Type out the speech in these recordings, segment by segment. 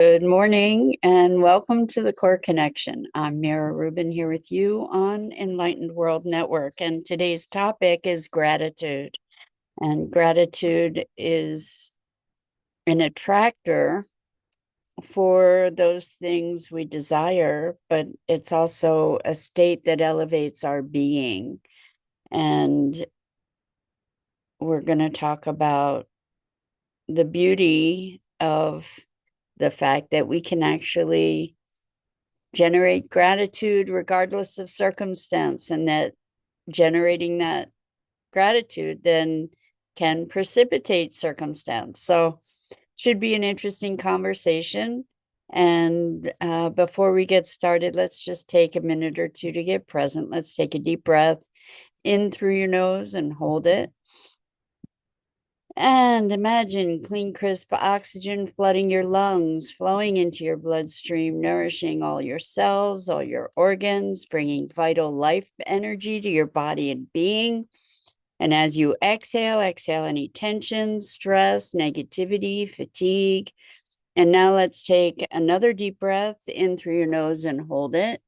Good morning and welcome to the Core Connection. I'm Mira Rubin here with you on Enlightened World Network, and today's topic is gratitude. And gratitude is an attractor for those things we desire, but it's also a state that elevates our being. And we're going to talk about the beauty of the fact that we can actually generate gratitude regardless of circumstance, and that generating that gratitude then can precipitate circumstance. So should be an interesting conversation. And before we get started, let's just take a minute or two to get present. Let's take a deep breath in through your nose and hold it. And imagine clean, crisp oxygen flooding your lungs, flowing into your bloodstream, nourishing all your cells, all your organs, bringing vital life energy to your body and being. And as you exhale, exhale any tension, stress, negativity, fatigue. And now let's take another deep breath in through your nose and hold it.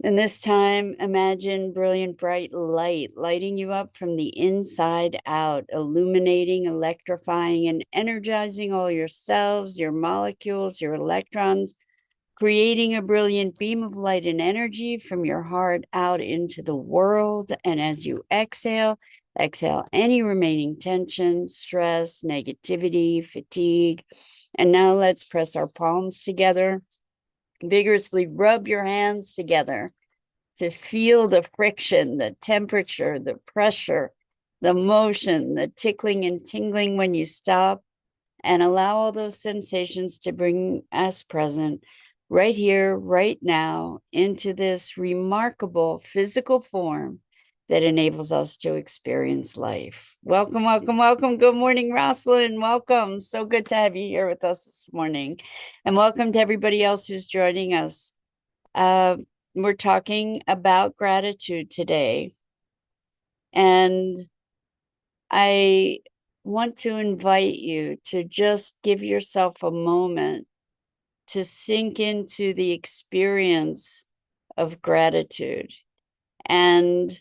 And this time, imagine brilliant, bright light lighting you up from the inside out, illuminating, electrifying, and energizing all your cells, your molecules, your electrons, creating a brilliant beam of light and energy from your heart out into the world. And as you exhale, exhale any remaining tension, stress, negativity, fatigue. And now let's press our palms together. Vigorously rub your hands together to feel the friction, the temperature, the pressure, the motion, the tickling and tingling when you stop, and allow all those sensations to bring us present right here, right now, into this remarkable physical form that enables us to experience life. Welcome, welcome, welcome. Good morning, Rosalind. Welcome. So good to have you here with us this morning. And welcome to everybody else who's joining us. We're talking about gratitude today. And I want to invite you to just give yourself a moment to sink into the experience of gratitude, and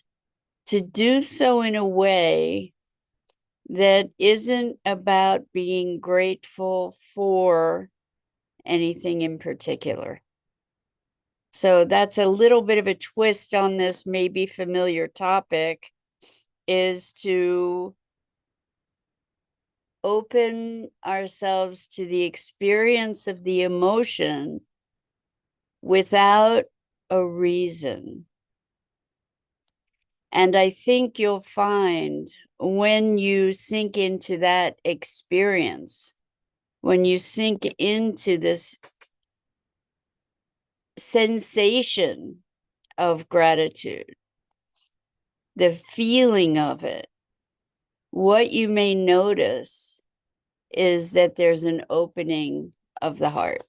to do so in a way that isn't about being grateful for anything in particular. So that's a little bit of a twist on this maybe familiar topic, is to open ourselves to the experience of the emotion without a reason. And I think you'll find when you sink into that experience, when you sink into this sensation of gratitude, the feeling of it, what you may notice is that there's an opening of the heart,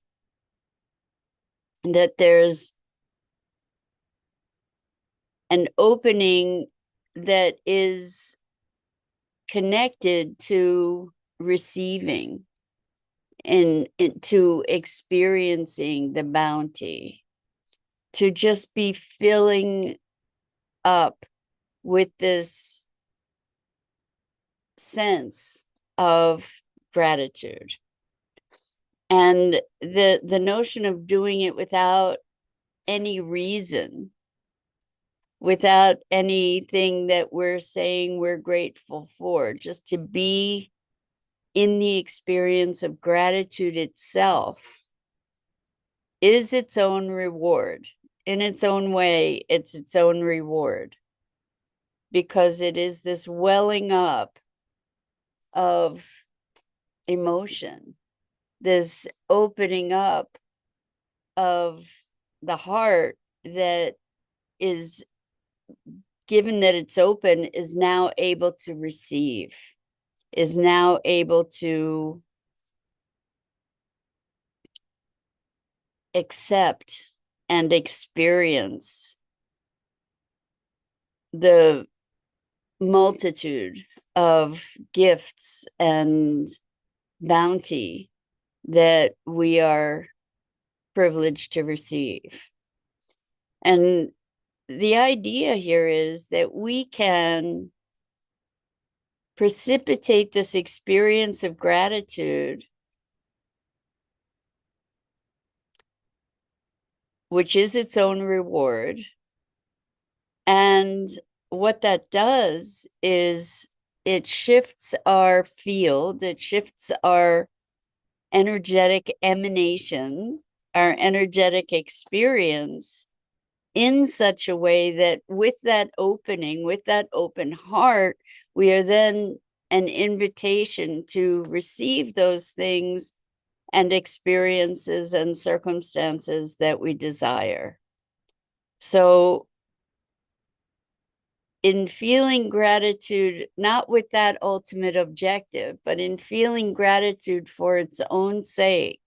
that there's an opening that is connected to receiving and to experiencing the bounty, to just be filling up with this sense of gratitude. And the notion of doing it without any reason, without anything that we're saying we're grateful for, just to be in the experience of gratitude itself, is its own reward. In its own way, it's its own reward, because it is this welling up of emotion, this opening up of the heart that is, given that it's open, is now able to receive, is now able to accept and experience the multitude of gifts and bounty that we are privileged to receive. And the idea here is that we can precipitate this experience of gratitude, which is its own reward. And what that does is it shifts our field, it shifts our energetic emanation, our energetic experience in such a way that with that opening, with that open heart, we are then an invitation to receive those things and experiences and circumstances that we desire. So, in feeling gratitude, not with that ultimate objective, but in feeling gratitude for its own sake,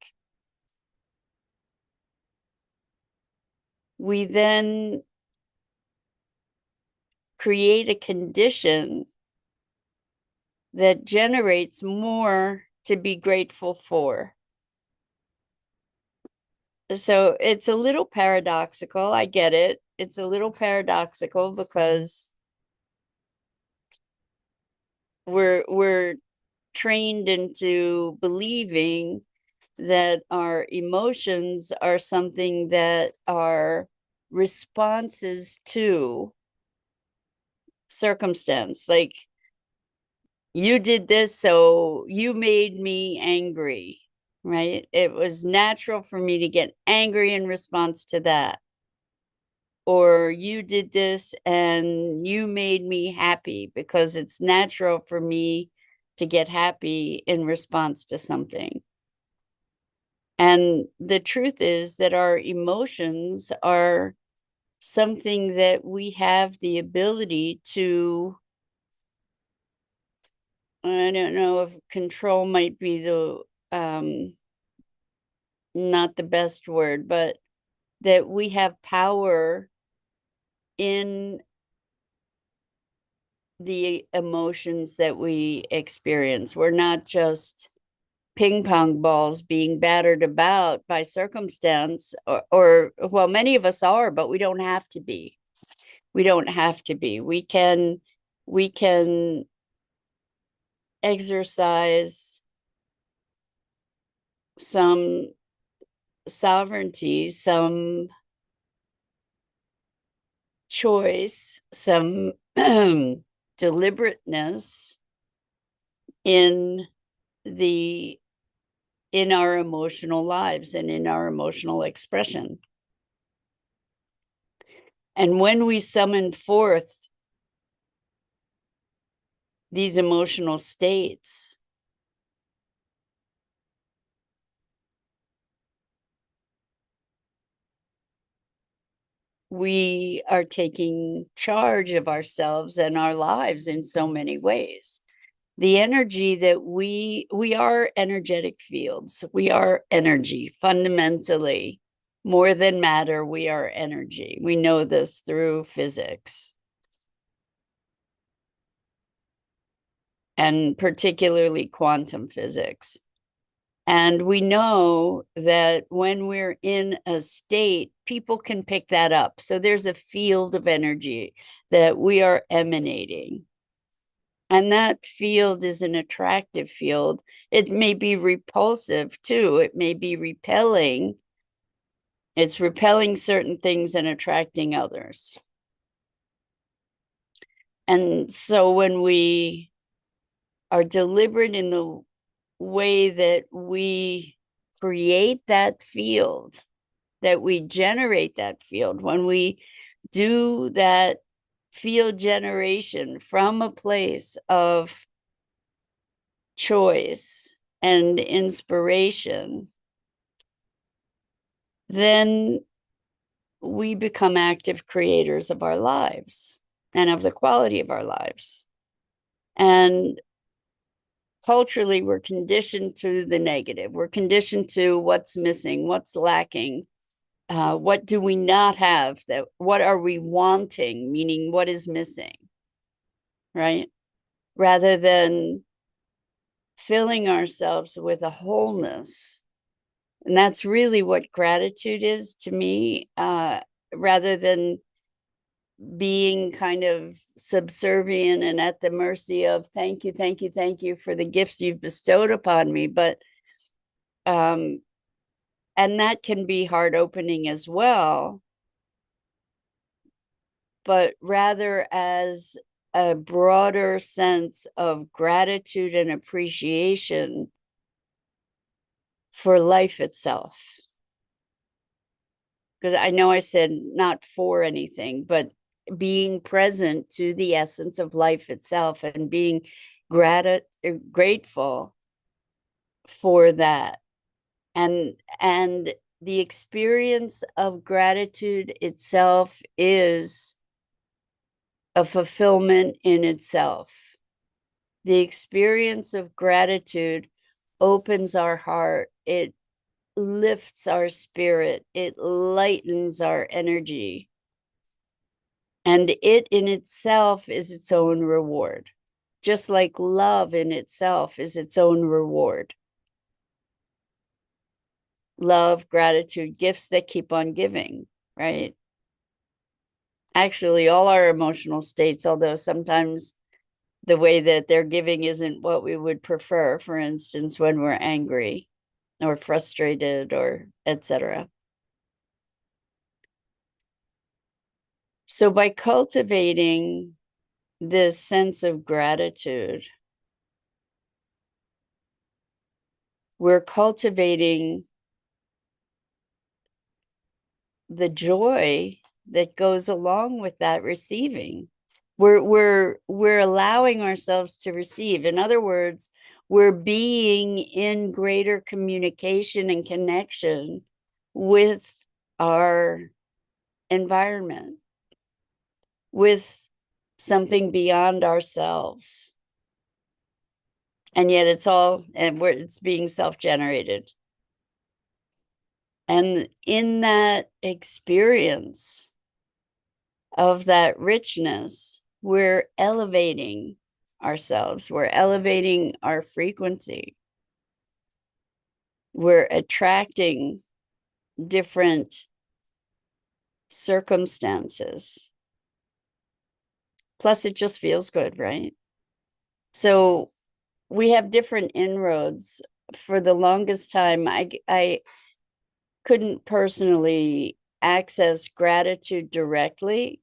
we then create a condition that generates more to be grateful for. So it's a little paradoxical. I get it. It's a little paradoxical because we're trained into believing that our emotions are something that are responses to circumstance. Like, you did this, so you made me angry, right? It was natural for me to get angry in response to that. Or you did this and you made me happy, because it's natural for me to get happy in response to something. And the truth is that our emotions are something that we have the ability to, I don't know if control might be the not the best word, but that we have power in the emotions that we experience. We're not just ping pong balls being battered about by circumstance, or well, many of us are, but we don't have to be. We don't have to be. We can exercise some sovereignty, some choice, some deliberateness in the in our emotional lives and in our emotional expression. And when we summon forth these emotional states, we are taking charge of ourselves and our lives in so many ways. The energy that we are energetic fields. We are energy fundamentally. More than matter, we are energy. We know this through physics, and particularly quantum physics. And we know that when we're in a state, people can pick that up. So there's a field of energy that we are emanating. And that field is an attractive field. It may be repulsive too. It may be repelling. It's repelling certain things and attracting others. And so when we are deliberate in the way that we create that field, that we generate that field, when we do that field generation from a place of choice and inspiration, then we become active creators of our lives and of the quality of our lives. And culturally, we're conditioned to the negative. We're conditioned to what's missing, what's lacking, what do we not have, that what are we wanting, meaning what is missing, right? Rather than filling ourselves with a wholeness And that's really what gratitude is to me, rather than being kind of subservient and at the mercy of thank you, thank you, thank you for the gifts you've bestowed upon me. But and that can be heart opening as well, but rather as a broader sense of gratitude and appreciation for life itself. Because I know I said not for anything, but being present to the essence of life itself and being grateful for that. And the experience of gratitude itself is a fulfillment in itself. The experience of gratitude opens our heart. It lifts our spirit. It lightens our energy. And it in itself is its own reward, just like love in itself is its own reward. Love, gratitude, gifts that keep on giving, right? Actually, all our emotional states, although sometimes the way that they're giving isn't what we would prefer, for instance, when we're angry or frustrated or etc. So by cultivating this sense of gratitude, we're cultivating the joy that goes along with that receiving. We're allowing ourselves to receive. In other words, we're being in greater communication and connection with our environment, with something beyond ourselves. And yet it's being self-generated. And in that experience of that richness, we're elevating ourselves, we're elevating our frequency, we're attracting different circumstances. Plus, it just feels good, right? So we have different inroads. For the longest time, I couldn't personally access gratitude directly.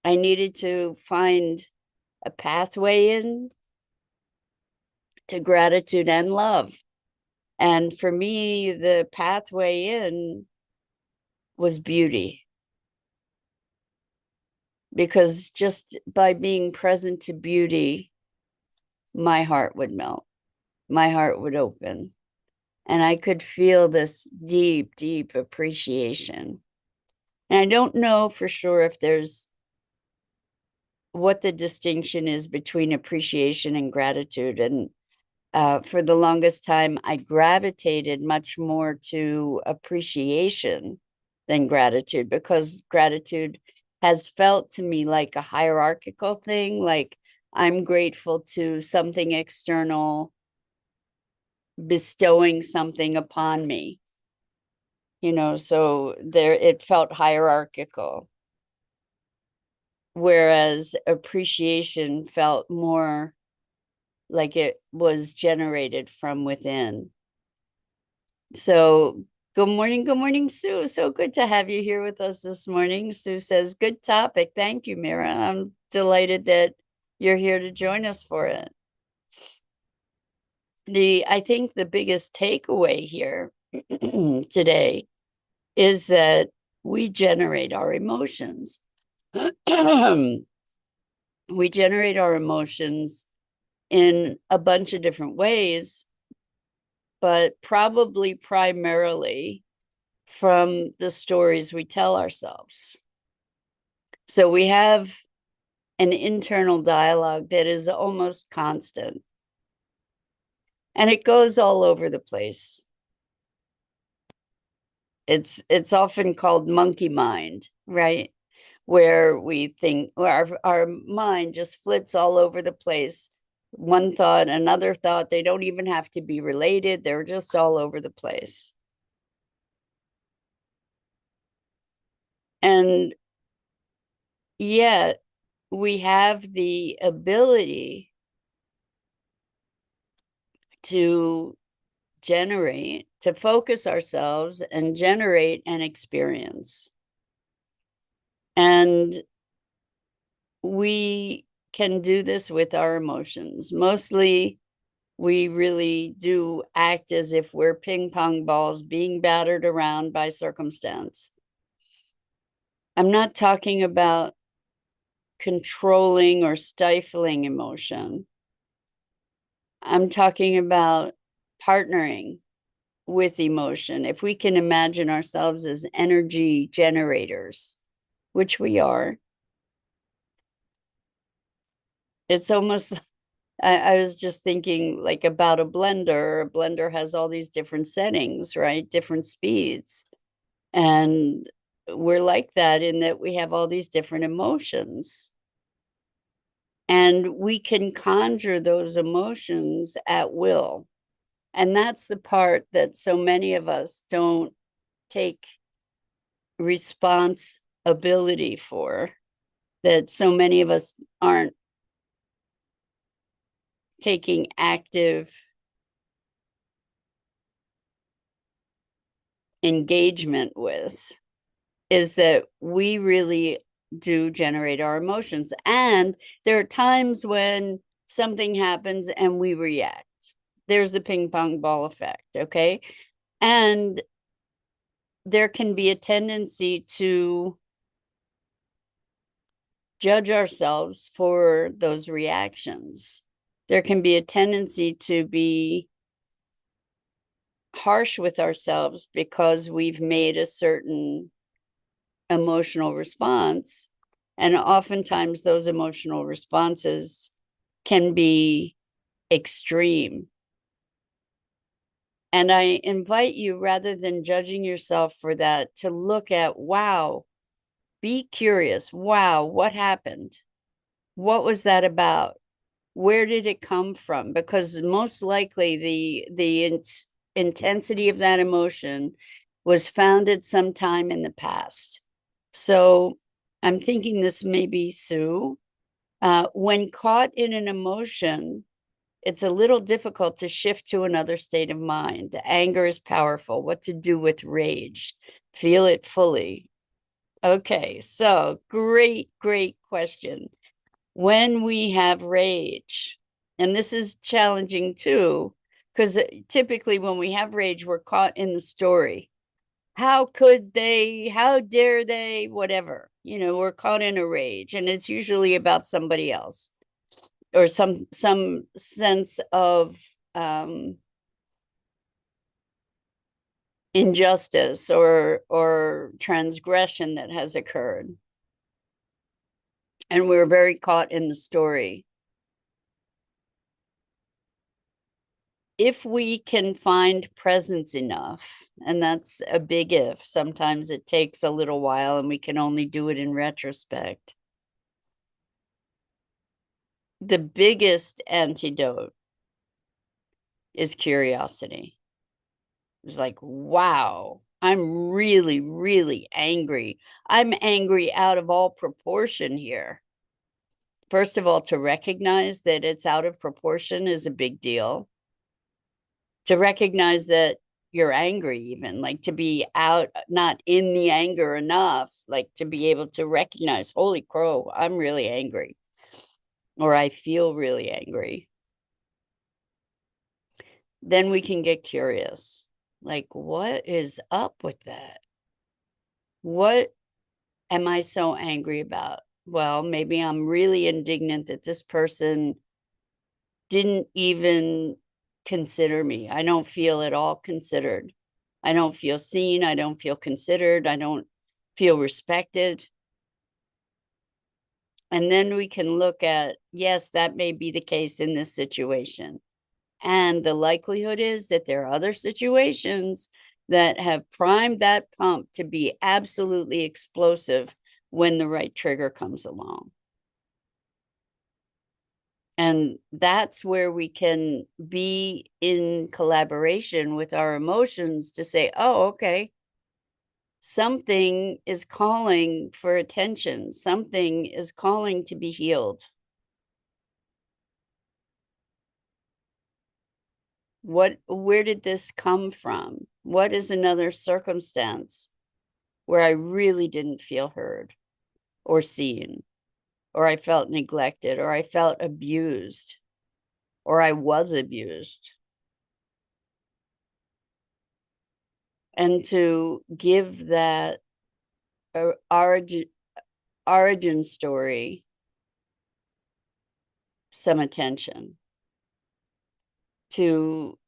I needed to find a pathway in to gratitude and love. And for me, the pathway in was beauty. Because just by being present to beauty, my heart would melt, my heart would open, and I could feel this deep, deep appreciation. And I don't know for sure if there's what the distinction is between appreciation and gratitude. And for the longest time, I gravitated much more to appreciation than gratitude, because gratitude has felt to me like a hierarchical thing, like I'm grateful to something external bestowing something upon me, so it felt hierarchical. Whereas appreciation felt more like it was generated from within. So good morning, Sue. So good to have you here with us this morning. Sue says, good topic. Thank you, Mira. I'm delighted that you're here to join us for it. I think the biggest takeaway here today is that we generate our emotions. We generate our emotions in a bunch of different ways, but probably primarily from the stories we tell ourselves. So we have an internal dialogue that is almost constant, and it goes all over the place. It's often called monkey mind, right? Where we think, our mind just flits all over the place. One thought, another thought, they don't even have to be related. They're just all over the place. And yet we have the ability to focus ourselves and generate an experience. And we can do this with our emotions. Mostly, we really do act as if we're ping pong balls being battered around by circumstance. I'm not talking about controlling or stifling emotion. I'm talking about partnering with emotion. If we can imagine ourselves as energy generators, which we are, it's almost, I was just thinking like about a blender. A blender has all these different settings, right? Different speeds. And we're like that in that we have all these different emotions. And we can conjure those emotions at will. And that's the part that so many of us don't take responsibility for, that so many of us aren't taking active engagement with, is that we really do generate our emotions. And there are times when something happens and we react. There's the ping pong ball effect, okay? And there can be a tendency to judge ourselves for those reactions. There can be a tendency to be harsh with ourselves because we've made a certain emotional response. And oftentimes those emotional responses can be extreme. And I invite you, rather than judging yourself for that, to look at, wow, be curious. Wow, what happened? What was that about? Where did it come from? Because most likely the intensity of that emotion was founded sometime in the past. So I'm thinking this may be Sue. When caught in an emotion, it's a little difficult to shift to another state of mind. Anger is powerful. What to do with rage? Feel it fully. Okay, so great question. When we have rage, and this is challenging too, because typically when we have rage, we're caught in the story. How could they? How dare they? Whatever. We're caught in a rage, and it's usually about somebody else or some sense of injustice or transgression that has occurred. And we're very caught in the story. If we can find presence enough, and that's a big if, sometimes it takes a little while and we can only do it in retrospect. The biggest antidote is curiosity. It's like, wow, I'm really, really angry. I'm angry out of all proportion here. First of all, to recognize that it's out of proportion is a big deal. To recognize that you're angry, even like to be out, not in the anger enough, like to be able to recognize, holy crow, I'm really angry, or I feel really angry. Then we can get curious, like, what is up with that? What am I so angry about? Well, maybe I'm really indignant that this person didn't even consider me. I don't feel at all considered. I don't feel seen. I don't feel considered. I don't feel respected. And then we can look at, yes, that may be the case in this situation. And the likelihood is that there are other situations that have primed that pump to be absolutely explosive when the right trigger comes along. And that's where we can be in collaboration with our emotions to say, oh, okay, Something is calling for attention. Something is calling to be healed. Where did this come from? What is another circumstance where I really didn't feel heard or seen, or I felt neglected, or I felt abused, or I was abused? And to give that origin story some attention, to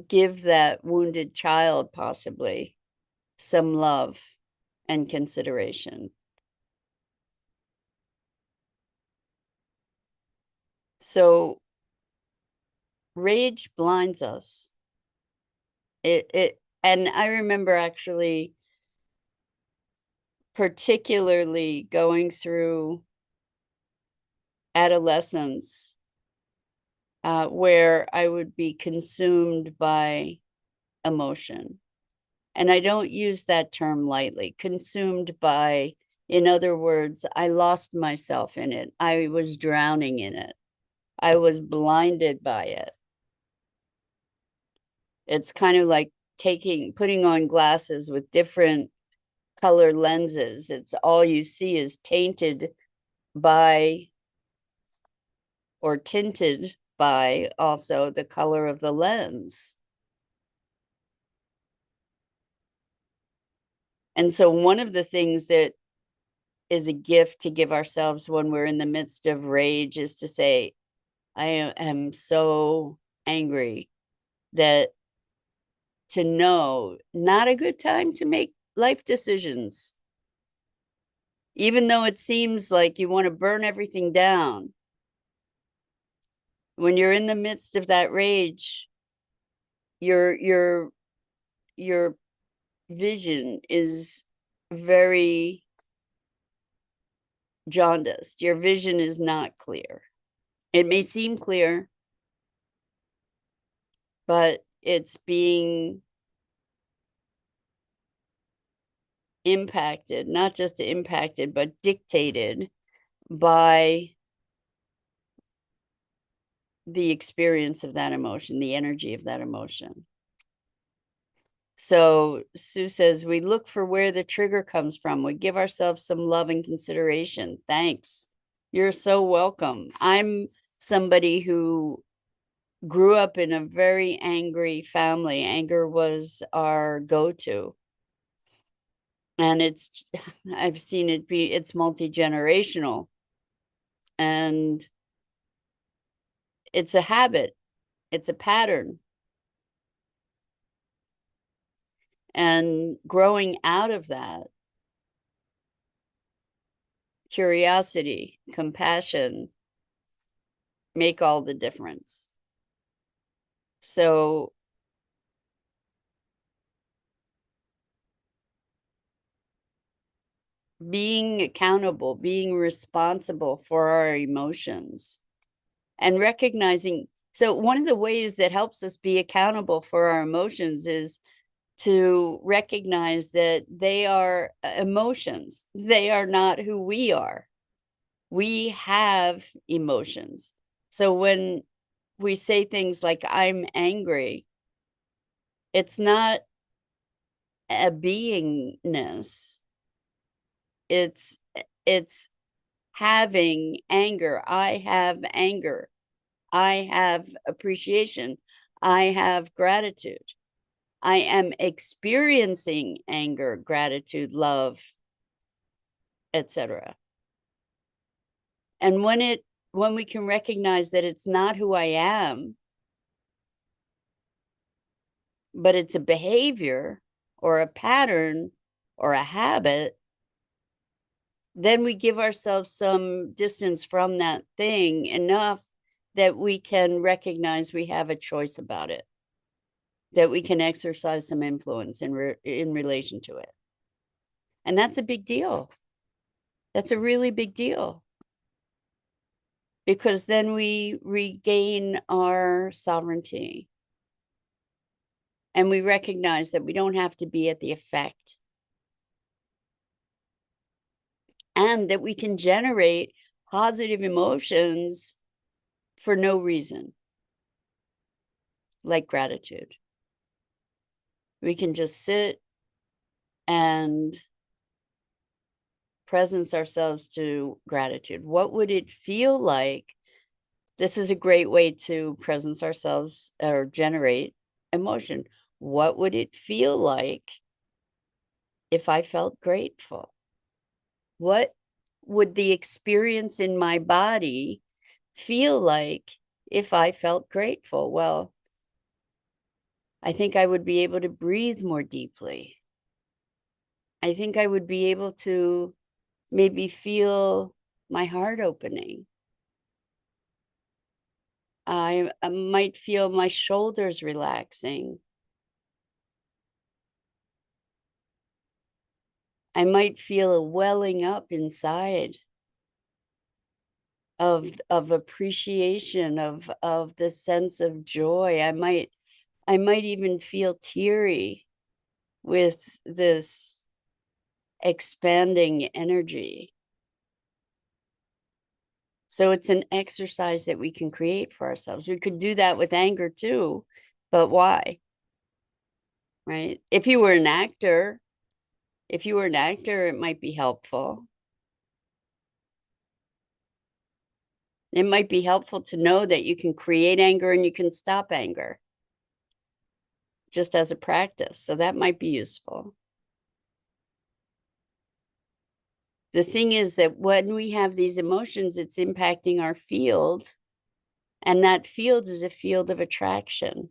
give that wounded child possibly some love and consideration. So rage blinds us. And I remember actually particularly going through adolescence, where I would be consumed by emotion. And I don't use that term lightly. Consumed by, in other words, I lost myself in it. I was drowning in it. I was blinded by it. It's kind of like putting on glasses with different color lenses. It's all you see is tainted by, or tinted by, also the color of the lens. And so one of the things that is a gift to give ourselves when we're in the midst of rage is to say, I am so angry, that to know not a good time to make life decisions. Even though it seems like you want to burn everything down, when you're in the midst of that rage, your vision is very jaundiced. Your vision is not clear. It may seem clear, but it's being impacted, not just impacted, but dictated by the experience of that emotion, the energy of that emotion. So Sue says, we look for where the trigger comes from. We give ourselves some love and consideration. Thanks. You're so welcome. I'm somebody who grew up in a very angry family. Anger was our go-to. And I've seen it's multi-generational. And it's a habit. It's a pattern. And growing out of that, curiosity, compassion make all the difference. So being accountable, being responsible for our emotions, and recognizing. So one of the ways that helps us be accountable for our emotions is to recognize that they are emotions. They are not who we are. We have emotions. So when we say things like, I'm angry, it's not a beingness. It's having anger. I have anger. I have appreciation. I have gratitude. I am experiencing anger, gratitude, love, etc. And when we can recognize that it's not who I am, but it's a behavior or a pattern or a habit, then we give ourselves some distance from that thing enough that we can recognize we have a choice about it, that we can exercise some influence in relation to it. And that's a big deal. That's a really big deal. Because then we regain our sovereignty. And we recognize that we don't have to be at the effect. And that we can generate positive emotions for no reason, like gratitude. We can just sit and presence ourselves to gratitude. What would it feel like? This is a great way to presence ourselves or generate emotion. What would it feel like if I felt grateful? What would the experience in my body feel like if I felt grateful? Well, I think I would be able to breathe more deeply. I think I would be able to maybe feel my heart opening. I might feel my shoulders relaxing. I might feel a welling up inside of appreciation, of the sense of joy. I might even feel teary with this expanding energy. So it's an exercise that we can create for ourselves. We could do that with anger too, but why? Right? If you were an actor, it might be helpful. It might be helpful to know that you can create anger and you can stop anger just as a practice. So that might be useful. The thing is that when we have these emotions, it's impacting our field, and that field is a field of attraction.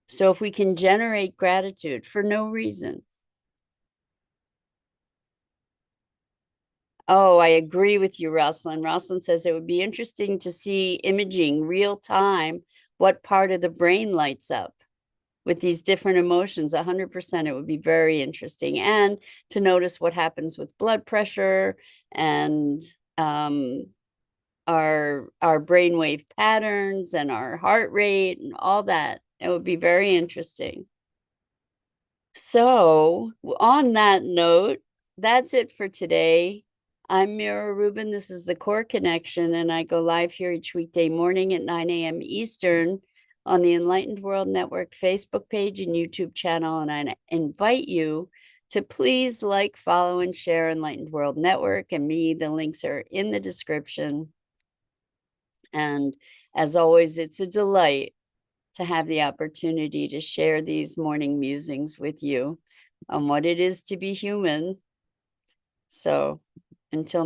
So if we can generate gratitude for no reason. Oh, I agree with you, Rosalind. Rosalind says it would be interesting to see imaging real time, what part of the brain lights up with these different emotions. 100%, it would be very interesting. And to notice what happens with blood pressure and our brainwave patterns and our heart rate and all that. It would be very interesting. So on that note, that's it for today. I'm Mira Rubin. This is the Core Connection, and I go live here each weekday morning at 9 a.m. Eastern on the Enlightened World Network Facebook page and YouTube channel. And I invite you to please like, follow, and share Enlightened World Network and me. The links are in the description. And as always, it's a delight to have the opportunity to share these morning musings with you on what it is to be human. So until